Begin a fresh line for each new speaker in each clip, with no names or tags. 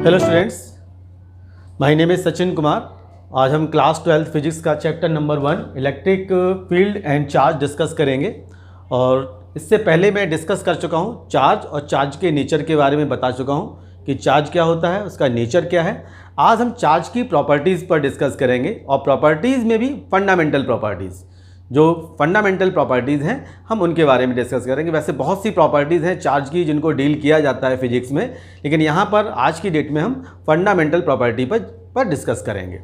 Hello students, my name is Sachin Kumar. आज हम class 12 physics का chapter number 1 electric field and charge discuss करेंगे। और इससे पहले मैं डिस्कस कर चुका हूँ चार्ज और चार्ज के नेचर के बारे में बता चुका हूँ कि चार्ज क्या होता है, उसका नेचर क्या है। आज हम चार्ज की प्रॉपर्टीज़ पर डिस्कस करेंगे और प्रॉपर्टीज़ में भी फंडामेंटल प्रॉपर्टीज़, जो फंडामेंटल प्रॉपर्टीज़ हैं हम उनके बारे में डिस्कस करेंगे। वैसे बहुत सी प्रॉपर्टीज़ हैं चार्ज की जिनको डील किया जाता है फिजिक्स में, लेकिन यहाँ पर आज की डेट में हम फंडामेंटल प्रॉपर्टी पर डिस्कस करेंगे।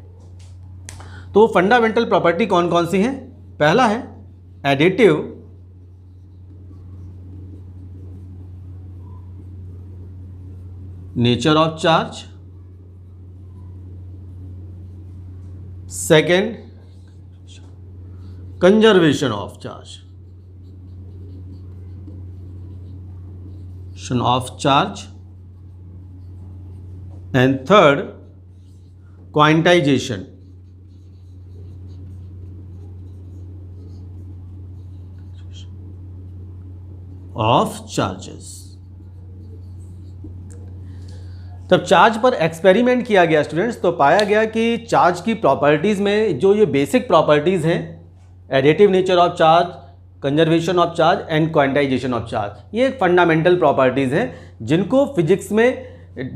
तो फंडामेंटल प्रॉपर्टी कौन कौन सी हैं? पहला है additive nature of charge, second conservation of charge, and third quantization of charges। तब चार्ज पर एक्सपेरिमेंट किया गया स्टूडेंट्स, तो पाया गया कि चार्ज की प्रॉपर्टीज़ में जो ये बेसिक प्रॉपर्टीज़ हैं, additive nature of charge, conservation of charge and quantization of charge, ये एक फंडामेंटल प्रॉपर्टीज़ हैं जिनको फिजिक्स में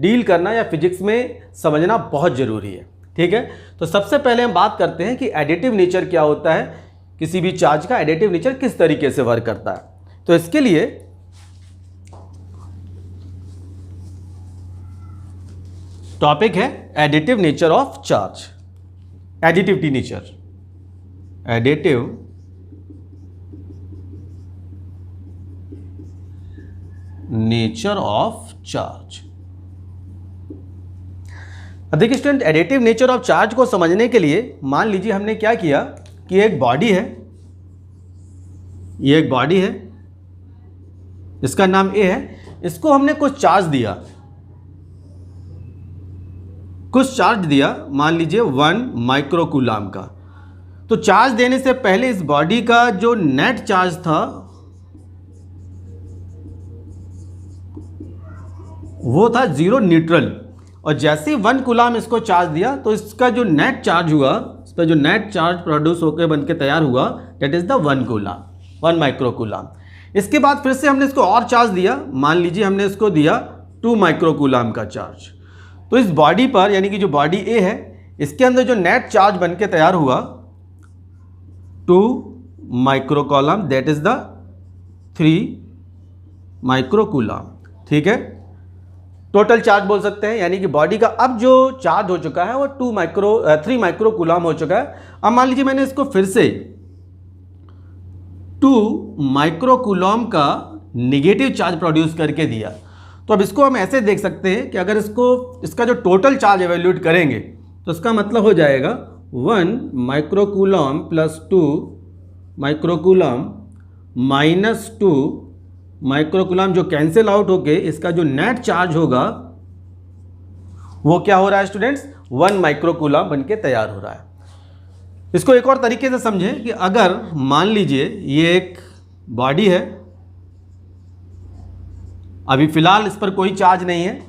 डील करना या फिजिक्स में समझना बहुत ज़रूरी है। ठीक है, तो सबसे पहले हम बात करते हैं कि एडिटिव नेचर क्या होता है, किसी भी चार्ज का एडिटिव नेचर किस तरीके से वर्क करता है। तो इसके लिए टॉपिक है additive nature of charge, additivity nature, additive nature of charge. अब देखिए student, additive nature of charge को समझने के लिए मान लीजिए हमने क्या किया कि एक बॉडी है, ये एक बॉडी है, इसका नाम ए है, इसको हमने कुछ चार्ज दिया, मान लीजिए 1 माइक्रोकूलम का। तो चार्ज देने से पहले इस बॉडी का जो नेट चार्ज था वो था 0 न्यूट्रल, और जैसे ही 1 कूलम इसको चार्ज दिया तो इसका जो नेट चार्ज हुआ, इस पर जो नेट चार्ज प्रोड्यूस होकर बन के तैयार हुआ, that is the 1 coulomb, 1 microcoulomb. इसके बाद फिर से हमने इसको और चार्ज दिया, मान लीजिए हमने इसको दिया 2 माइक्रोकूलम का चार्ज। तो इस बॉडी पर, यानी कि जो बॉडी ए है, इसके अंदर जो नेट चार्ज बन के तैयार हुआ 2 microcoulomb, that is the 3 microcoulomb. ठीक है, टोटल चार्ज बोल सकते हैं, यानी कि बॉडी का अब जो चार्ज हो चुका है वो 3 माइक्रोकूलम हो चुका है। अब मान लीजिए मैंने इसको फिर से 2 माइक्रोकूलम का नेगेटिव चार्ज प्रोड्यूस करके दिया। तो अब इसको हम ऐसे देख सकते हैं कि अगर इसका जो टोटल चार्ज एवेल्यूएट करेंगे तो इसका मतलब हो जाएगा 1 microcoulomb plus 2 microcoulomb minus 2 microcoulomb, जो कैंसिल आउट होके इसका जो नेट चार्ज होगा वो क्या हो रहा है स्टूडेंट्स, 1 माइक्रोकूलम बन के तैयार हो रहा है। इसको एक और तरीके से समझें कि अगर मान लीजिए ये एक बॉडी है, अभी फिलहाल इस पर कोई चार्ज नहीं है,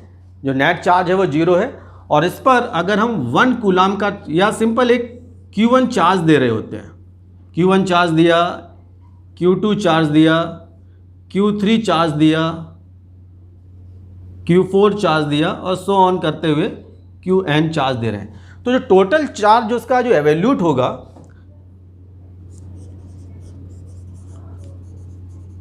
जो नेट चार्ज है वो 0 है, और इस पर अगर हम 1 कूलम का या सिंपल एक Q1 चार्ज दे रहे होते हैं, Q1 चार्ज दिया, Q2 चार्ज दिया, Q3 चार्ज दिया, Q4 चार्ज दिया, और सो ऑन करते हुए Qn चार्ज दे रहे हैं, तो जो टोटल चार्ज जो उसका जो एवेल्यूट होगा,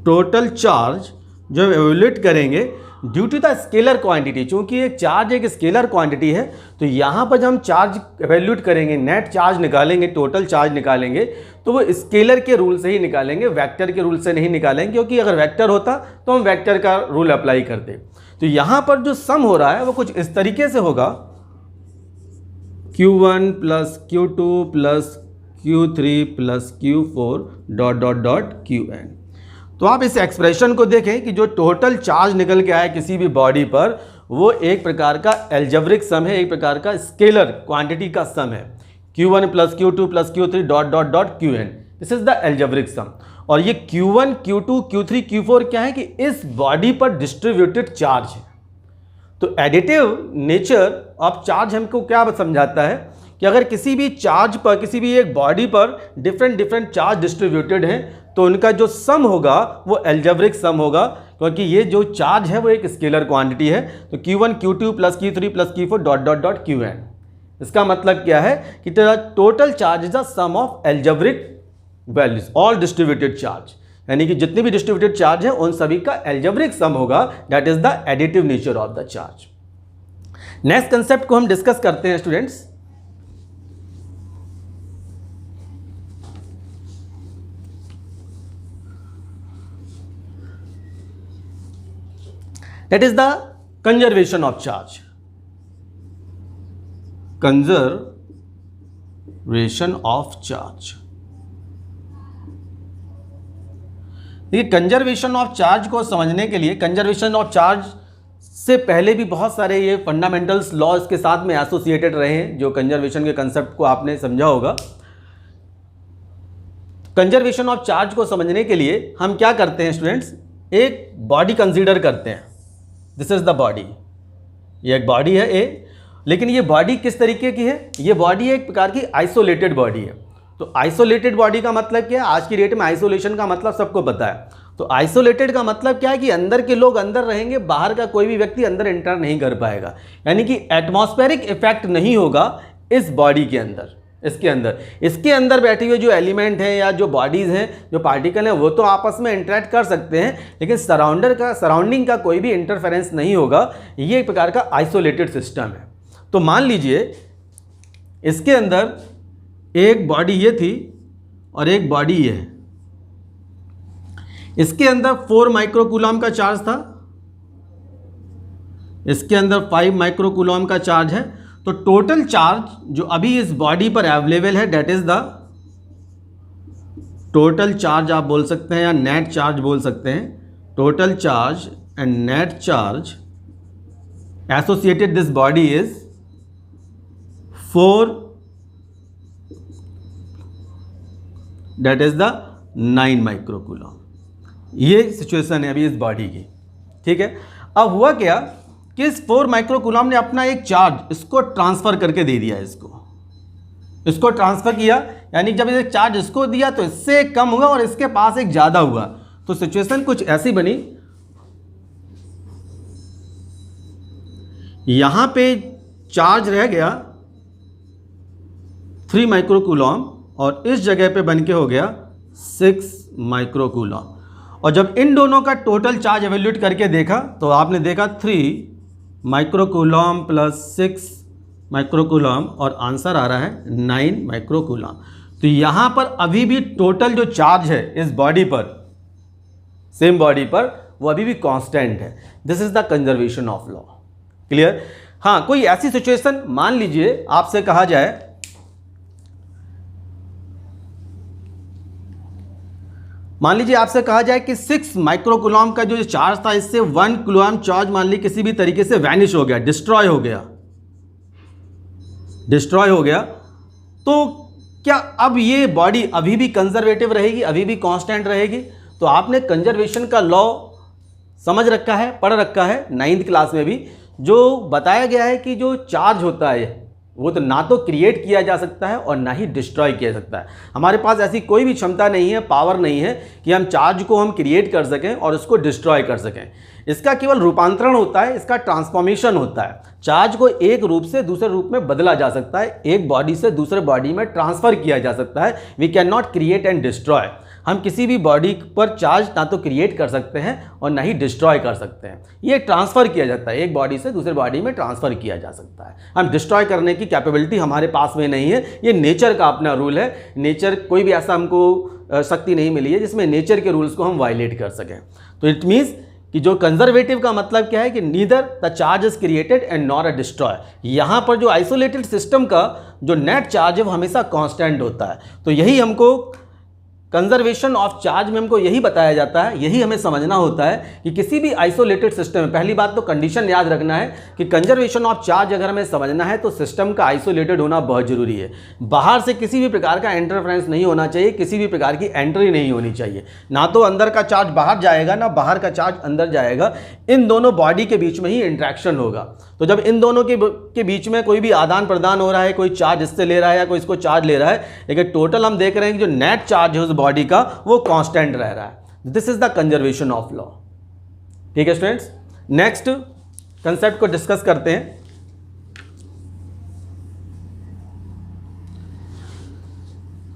टोटल चार्ज जो एवेल्यूट करेंगे due to the scalar quantity, चूंकि एक चार्ज एक स्केलर क्वांटिटी है, तो यहाँ पर जब हम चार्ज एवेल्यूट करेंगे, नेट चार्ज निकालेंगे, टोटल चार्ज निकालेंगे, तो वो स्केलर के रूल से ही निकालेंगे, वेक्टर के रूल से नहीं निकालेंगे, क्योंकि अगर वेक्टर होता तो हम वेक्टर का रूल अप्लाई करते। तो यहाँ पर जो सम हो रहा है वो कुछ इस तरीके से होगा, Q1 plus Q2 plus Q3 plus Q4 dot dot dot Qn। तो आप इस एक्सप्रेशन को देखें कि जो टोटल चार्ज निकल के आया किसी भी बॉडी पर, वो एक प्रकार का एल्जेब्रिक सम है, एक प्रकार का स्केलर क्वांटिटी का सम है, Q1 plus Q2 plus Q3 dot dot dot Qn। This is the algebraic sum. और ये Q1, Q2, Q3, Q4 क्या है कि इस बॉडी पर डिस्ट्रीब्यूटेड चार्ज है। तो एडिटिव नेचर ऑफ चार्ज हमको क्या समझाता है कि अगर किसी भी चार्ज पर, किसी भी एक बॉडी पर डिफरेंट चार्ज डिस्ट्रीब्यूटेड हैं तो उनका जो सम होगा वो एल्जेब्रिक सम होगा, क्योंकि ये जो चार्ज है वो एक स्केलर क्वांटिटी है। तो Q1 Q2 plus Q3 plus Q4 dot dot dot Qn। इसका मतलब क्या है कि total charge is the sum of algebraic values all distributed charge, यानी कि जितने भी डिस्ट्रीब्यूटेड चार्ज है उन सभी का एल्जेब्रिक सम होगा। That is the additive nature of the charge. Next concept को हम डिस्कस करते हैं students. That is the conservation of charge. Conservation of charge. देखिए कंजर्वेशन ऑफ चार्ज को समझने के लिए, कंजर्वेशन ऑफ चार्ज से पहले भी बहुत सारे ये फंडामेंटल्स लॉज के साथ में एसोसिएटेड रहे हैं, जो कंजर्वेशन के कंसेप्ट को आपने समझा होगा। कंजर्वेशन ऑफ चार्ज को समझने के लिए हम क्या करते हैं स्टूडेंट्स, एक बॉडी कंसीडर करते हैं। दिस इज द बॉडी, ये एक बॉडी है ए, लेकिन ये बॉडी किस तरीके की है, ये बॉडी एक प्रकार की आइसोलेटेड बॉडी है। तो आइसोलेटेड बॉडी का मतलब क्या है, आज की डेट में आइसोलेशन का मतलब सबको पता है। तो आइसोलेटेड का मतलब क्या है कि अंदर के लोग अंदर रहेंगे, बाहर का कोई भी व्यक्ति अंदर एंटर नहीं कर पाएगा, यानी कि एटमॉस्फेरिक इफेक्ट नहीं होगा इस बॉडी के अंदर। इसके अंदर बैठे हुए जो एलिमेंट हैं या जो बॉडीज़ हैं, जो पार्टिकल हैं, वो तो आपस में इंटरेक्ट कर सकते हैं, लेकिन सराउंडिंग का कोई भी इंटरफेरेंस नहीं होगा। ये एक प्रकार का आइसोलेटेड सिस्टम है। तो मान लीजिए इसके अंदर एक बॉडी ये थी और एक बॉडी ये है। इसके अंदर 4 माइक्रोकूलम का चार्ज था, इसके अंदर 5 माइक्रोकूलम का चार्ज है। तो टोटल चार्ज जो अभी इस बॉडी पर अवेलेबल है, that is the total charge आप बोल सकते हैं या नेट चार्ज बोल सकते हैं। Total charge and net charge associated this body is 4, that is the 9 microcoulomb. ये सिचुएशन है अभी इस बॉडी की, ठीक है। अब हुआ क्या कि इस 4 माइक्रोकूलम ने अपना एक चार्ज इसको ट्रांसफर करके दे दिया, इसको ट्रांसफर किया, यानी जब एक चार्ज इसको दिया तो इससे कम हुआ और इसके पास एक ज़्यादा हुआ। तो सिचुएशन कुछ ऐसी बनी, यहां पे चार्ज रह गया 3 माइक्रोकूलम और इस जगह पे बन के हो गया 6 माइक्रोकूलम। और जब इन दोनों का टोटल चार्ज एवेल्यूट करके देखा तो आपने देखा 3 माइक्रोकूलम प्लस 6 माइक्रोकूलम और आंसर आ रहा है 9 माइक्रोकूलम। तो यहाँ पर अभी भी टोटल जो चार्ज है इस बॉडी पर, सेम बॉडी पर, वो अभी भी कांस्टेंट है। This is the conservation of law. Clear? हाँ, कोई ऐसी सिचुएशन मान लीजिए आपसे कहा जाए कि 6 माइक्रोकूलम का जो चार्ज था, इससे 1 कूलम चार्ज मान ली किसी भी तरीके से वैनिश हो गया, डिस्ट्रॉय हो गया, तो क्या अब ये बॉडी अभी भी कंजर्वेटिव रहेगी, अभी भी कांस्टेंट रहेगी? तो आपने कंजर्वेशन का लॉ समझ रखा है, पढ़ रखा है 9th क्लास में भी, जो बताया गया है कि जो चार्ज होता है वो तो ना तो क्रिएट किया जा सकता है और ना ही डिस्ट्रॉय किया जा सकता है। हमारे पास ऐसी कोई भी क्षमता नहीं है, पावर नहीं है कि हम चार्ज को हम क्रिएट कर सकें और उसको डिस्ट्रॉय कर सकें। इसका केवल रूपांतरण होता है, इसका ट्रांसफॉर्मेशन होता है। चार्ज को एक रूप से दूसरे रूप में बदला जा सकता है, एक बॉडी से दूसरे बॉडी में ट्रांसफर किया जा सकता है। We can not create and destroy. हम किसी भी बॉडी पर चार्ज ना तो क्रिएट कर सकते हैं और ना ही डिस्ट्रॉय कर सकते हैं। ये ट्रांसफ़र किया जाता है, एक बॉडी से दूसरे बॉडी में ट्रांसफ़र किया जा सकता है। हम डिस्ट्रॉय करने की कैपेबिलिटी हमारे पास में नहीं है। ये नेचर का अपना रूल है। नेचर, कोई भी ऐसा हमको शक्ति नहीं मिली है जिसमें नेचर के रूल्स को हम वायलेट कर सकें। तो इट मीन्स कि जो कंजर्वेटिव का मतलब क्या है कि neither the charge is created and not a destroy. यहाँ पर जो आइसोलेटेड सिस्टम का जो नेट चार्ज है वो हमेशा कांस्टेंट होता है। तो यही हमको कंजर्वेशन ऑफ चार्ज में हमको यही बताया जाता है, यही हमें समझना होता है कि किसी भी आइसोलेटेड सिस्टम में पहली बात तो कंडीशन याद रखना है कि कंजर्वेशन ऑफ चार्ज अगर हमें समझना है तो सिस्टम का आइसोलेटेड होना बहुत जरूरी है। बाहर से किसी भी प्रकार का इंटरफ्रेंस नहीं होना चाहिए, किसी भी प्रकार की एंट्री नहीं होनी चाहिए, ना तो अंदर का चार्ज बाहर जाएगा ना बाहर का चार्ज अंदर जाएगा। इन दोनों बॉडी के बीच में ही इंट्रैक्शन होगा। तो जब इन दोनों के बीच में कोई भी आदान प्रदान हो रहा है, कोई चार्ज इससे ले रहा है या कोई इसको चार्ज ले रहा है, लेकिन टोटल हम देख रहे हैं कि जो नेट चार्ज है उस बॉडी का वो कांस्टेंट रह रहा है। This is the conservation of law. ठीक है स्टूडेंट्स, नेक्स्ट कंसेप्ट को डिस्कस करते हैं।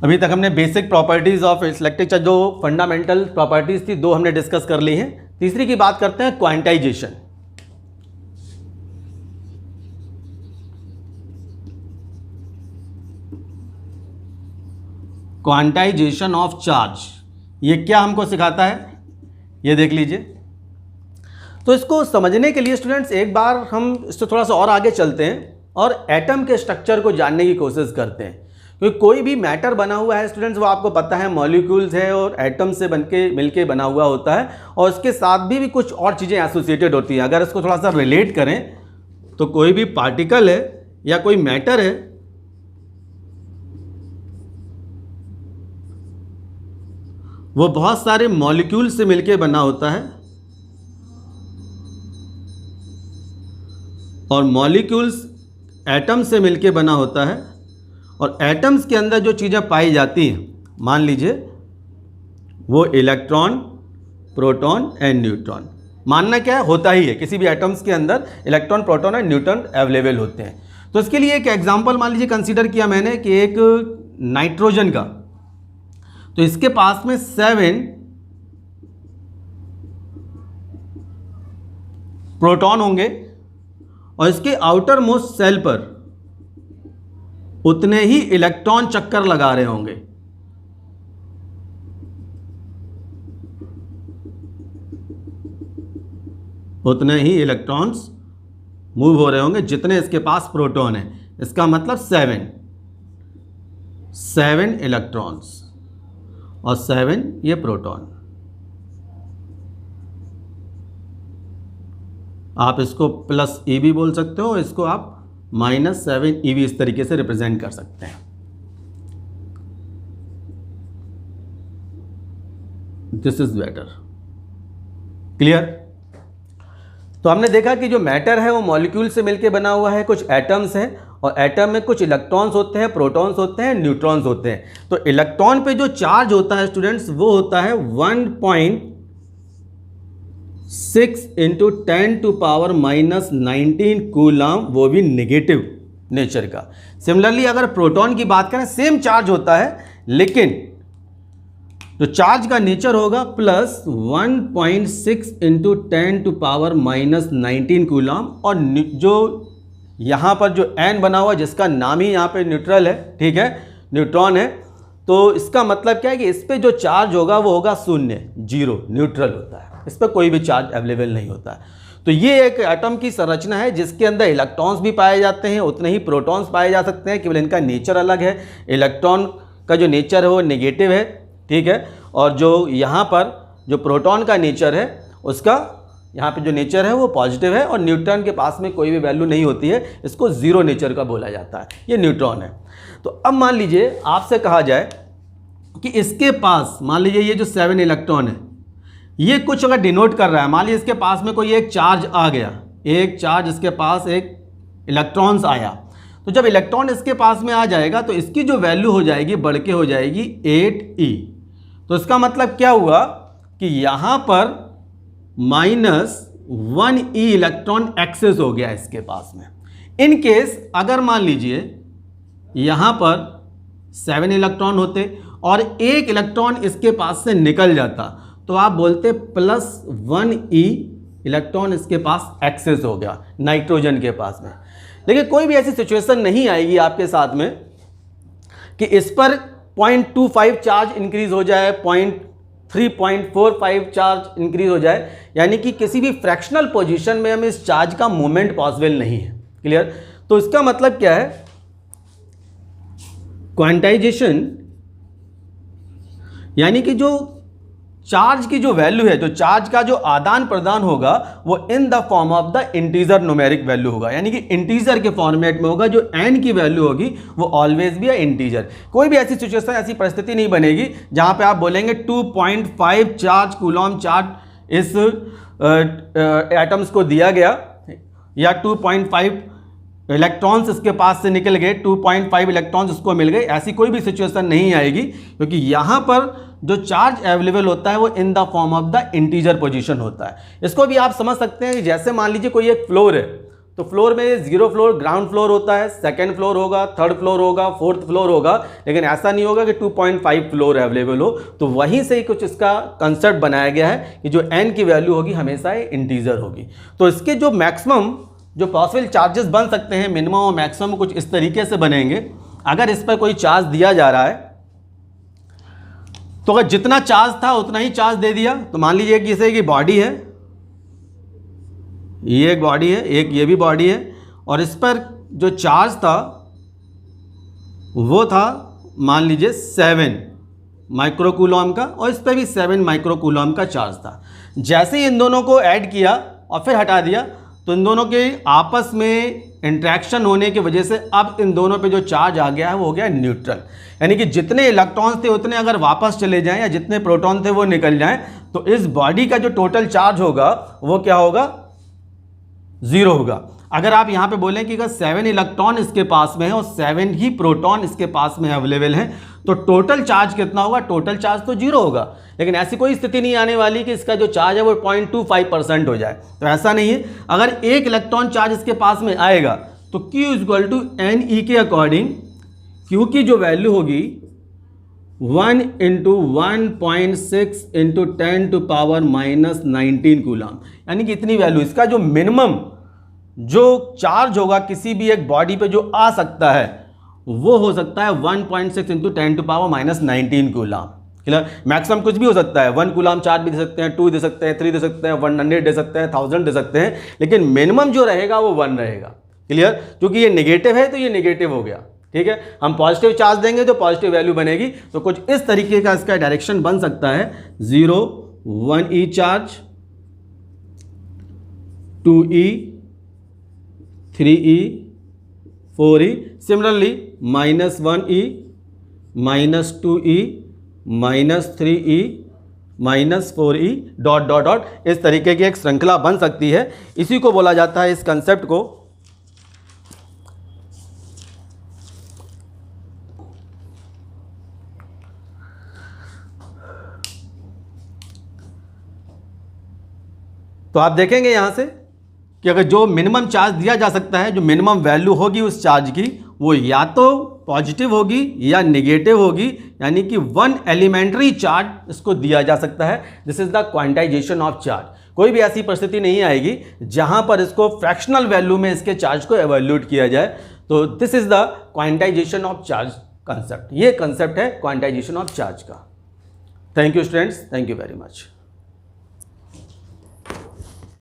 अभी तक हमने basic properties of electric charge, जो फंडामेंटल प्रॉपर्टीज थी, दो हमने डिस्कस कर ली हैं। तीसरी की बात करते हैं क्वांटाइजेशन। क्वांटाइजेशन ऑफ चार्ज, ये क्या हमको सिखाता है, ये देख लीजिए। तो इसको समझने के लिए स्टूडेंट्स एक बार हम इससे थोड़ा सा और आगे चलते हैं और एटम के स्ट्रक्चर को जानने की कोशिश करते हैं। क्योंकि कोई भी मैटर बना हुआ है स्टूडेंट्स, वो आपको पता है मॉलिक्यूल्स है और एटम से बनके मिलके बना हुआ होता है, और उसके साथ भी कुछ और चीज़ें एसोसिएटेड होती हैं। अगर इसको थोड़ा सा रिलेट करें तो कोई भी पार्टिकल है या कोई मैटर है, वो बहुत सारे मॉलिक्यूल से मिलके बना होता है, और मॉलिक्यूल्स एटम से मिलके बना होता है, और एटम्स के अंदर जो चीज़ें पाई जाती हैं, मान लीजिए वो इलेक्ट्रॉन, प्रोटॉन एंड न्यूट्रॉन। मानना क्या है, होता ही है, किसी भी एटम्स के अंदर इलेक्ट्रॉन, प्रोटॉन और न्यूट्रॉन अवेलेबल होते हैं। तो इसके लिए एक एग्जांपल मान लीजिए कंसीडर किया मैंने कि एक नाइट्रोजन का, तो इसके पास में 7 प्रोटॉन होंगे और इसके आउटर मोस्ट सेल पर उतने ही इलेक्ट्रॉन चक्कर लगा रहे होंगे। उतने ही इलेक्ट्रॉन्स मूव हो रहे होंगे जितने इसके पास प्रोटॉन है। इसका मतलब 7 इलेक्ट्रॉन्स और 7 ये प्रोटॉन। आप इसको प्लस ई भी बोल सकते हो, इसको आप -7 ई भी इस तरीके से रिप्रेजेंट कर सकते हैं। This is better, clear. तो हमने देखा कि जो मैटर है वो मॉलिक्यूल से मिलकर बना हुआ है, कुछ एटम्स हैं, और एटम में कुछ इलेक्ट्रॉन्स होते हैं, प्रोटॉन्स होते हैं, न्यूट्रॉन्स होते हैं। तो इलेक्ट्रॉन पे जो चार्ज होता है स्टूडेंट्स, वो होता है 1.6 × 10⁻⁻19 कूलम, वो भी नेगेटिव नेचर का। सिमिलरली अगर प्रोटॉन की बात करें, सेम चार्ज होता है, लेकिन जो चार्ज का नेचर होगा प्लस 1.6 × 10⁻⁻19 कूलम, और जो यहाँ पर जो n बना हुआ, जिसका नाम ही यहाँ पे न्यूट्रल है, ठीक है, न्यूट्रॉन है, तो इसका मतलब क्या है कि इस पे जो चार्ज होगा वो होगा 0, 0, न्यूट्रल होता है, इस पर कोई भी चार्ज अवेलेबल नहीं होता है। तो ये एक एटम की संरचना है जिसके अंदर इलेक्ट्रॉन्स भी पाए जाते हैं, उतने ही प्रोटॉन्स पाए जा सकते हैं, केवल इनका नेचर अलग है। इलेक्ट्रॉन का जो नेचर है वो नेगेटिव है, ठीक है, और जो यहाँ पर जो प्रोटॉन का नेचर है उसका यहाँ पे जो नेचर है वो पॉजिटिव है, और न्यूट्रॉन के पास में कोई भी वैल्यू नहीं होती है, इसको 0 नेचर का बोला जाता है, ये न्यूट्रॉन है। तो अब मान लीजिए आपसे कहा जाए कि इसके पास, मान लीजिए ये जो 7 इलेक्ट्रॉन है, ये कुछ अगर डिनोट कर रहा है, मान लीजिए इसके पास में कोई एक चार्ज आ गया, एक चार्ज इसके पास एक इलेक्ट्रॉन्स आया, तो जब इलेक्ट्रॉन इसके पास में आ जाएगा तो इसकी जो वैल्यू हो जाएगी बढ़ के हो जाएगी 8e। तो इसका मतलब क्या हुआ कि यहाँ पर -1e इलेक्ट्रॉन एक्सेस हो गया इसके पास में। इन केस अगर मान लीजिए यहाँ पर 7 इलेक्ट्रॉन होते और एक इलेक्ट्रॉन इसके पास से निकल जाता, तो आप बोलते +1e इलेक्ट्रॉन इसके पास एक्सेस हो गया नाइट्रोजन के पास में। लेकिन कोई भी ऐसी सिचुएशन नहीं आएगी आपके साथ में कि इस पर 0.25 चार्ज इंक्रीज हो जाए, 0.3.45 चार्ज इंक्रीज हो जाए, यानी कि किसी भी फ्रैक्शनल पोजीशन में हमें इस चार्ज का मूवमेंट पॉसिबल नहीं है। क्लियर। तो इसका मतलब क्या है, क्वांटाइजेशन यानी कि जो चार्ज की जो वैल्यू है, तो चार्ज का जो आदान प्रदान होगा वो in the form of the integer numeric value होगा, यानी कि इंटीजर के फॉर्मेट में होगा। जो n की वैल्यू होगी वो ऑलवेज भी है इंटीजर। कोई भी ऐसी सिचुएशन, ऐसी परिस्थिति नहीं बनेगी जहां पे आप बोलेंगे 2.5 चार्ज कूलॉम चार्ज इस एटम्स को दिया गया, या 2.5 इलेक्ट्रॉन्स इसके पास से निकल गए, 2.5 इलेक्ट्रॉन्स उसको मिल गए। ऐसी कोई भी सिचुएशन नहीं आएगी, क्योंकि यहाँ पर जो चार्ज अवेलेबल होता है वो in the form of the integer position होता है। इसको भी आप समझ सकते हैं कि जैसे मान लीजिए कोई एक फ्लोर है, तो फ्लोर में 0 फ्लोर ग्राउंड फ्लोर होता है, सेकंड फ्लोर होगा, थर्ड फ्लोर होगा, फोर्थ फ्लोर होगा, लेकिन ऐसा नहीं होगा कि 2.5 फ्लोर अवेलेबल हो। तो वहीं से ही कुछ इसका कंसेप्ट बनाया गया है कि जो n की वैल्यू होगी हमेशा इंटीजर होगी। तो इसके जो मैक्सिमम जो पॉसिबल चार्जेस बन सकते हैं, मिनिमम और मैक्सिमम कुछ इस तरीके से बनेंगे। अगर इस पर कोई चार्ज दिया जा रहा है तो अगर जितना चार्ज था उतना ही चार्ज दे दिया, तो मान लीजिए कि जैसे कि बॉडी है, ये एक बॉडी है, एक ये भी बॉडी है, और इस पर जो चार्ज था वो था मान लीजिए 7 माइक्रोकूलॉम का, और इस पर भी 7 माइक्रोकूलॉम का चार्ज था। जैसे ही इन दोनों को ऐड किया और फिर हटा दिया, तो इन दोनों के आपस में इंट्रैक्शन होने की वजह से अब इन दोनों पे जो चार्ज आ गया है वो हो गया न्यूट्रल। यानी कि जितने इलेक्ट्रॉन्स थे उतने अगर वापस चले जाएं या जितने प्रोटॉन थे वो निकल जाएं, तो इस बॉडी का जो टोटल चार्ज होगा वो क्या होगा, 0 होगा। अगर आप यहाँ पे बोलें कि अगर 7 इलेक्ट्रॉन इसके पास में है और 7 ही प्रोटॉन इसके पास में अवेलेबल हैं, तो टोटल चार्ज कितना होगा, टोटल चार्ज तो 0 होगा। लेकिन ऐसी कोई स्थिति नहीं आने वाली कि इसका जो चार्ज है वो 0.25% हो जाए, तो ऐसा नहीं है। अगर 1 इलेक्ट्रॉन चार्ज इसके पास में आएगा तो Q इक्वल टू NE के अकॉर्डिंग Q की जो वैल्यू होगी 1 × 1.6 × 10⁻⁻19 कूलम, यानी कि इतनी वैल्यू। इसका जो मिनिमम जो चार्ज होगा किसी भी एक बॉडी पे जो आ सकता है वो हो सकता है 1.6 × 10⁻⁻19 कूलम। क्लियर? मैक्सिमम कुछ भी हो सकता है, 1 कूलम चार्ज भी दे सकते हैं, 2 दे सकते हैं, 3 दे सकते हैं, 100 दे सकते हैं, 1000 दे सकते हैं, लेकिन मिनिमम जो रहेगा वो 1 रहेगा। क्लियर? क्योंकि ये नेगेटिव है तो ये नेगेटिव हो गया। ठीक है, हम पॉजिटिव चार्ज देंगे तो पॉजिटिव वैल्यू बनेगी। तो कुछ इस तरीके का इसका डायरेक्शन बन सकता है, 0 1e charge, 2e, 3e, 4e, similarly -1e, -2e, -3e, -4e, dot dot dot, इस तरीके की एक श्रृंखला बन सकती है। इसी को बोला जाता है, इस कंसेप्ट को तो आप देखेंगे यहां से कि अगर जो मिनिमम चार्ज दिया जा सकता है, जो मिनिमम वैल्यू होगी उस चार्ज की, वो या तो पॉजिटिव होगी या नेगेटिव होगी, यानी कि 1 एलिमेंट्री चार्ज इसको दिया जा सकता है। This is the quantization of charge. कोई भी ऐसी परिस्थिति नहीं आएगी जहां पर इसको फ्रैक्शनल वैल्यू में इसके चार्ज को एवेल्यूएट किया जाए। तो this is the quantization of charge concept. ये कंसेप्ट है क्वांटाइजेशन ऑफ चार्ज का। Thank you students, thank you very much.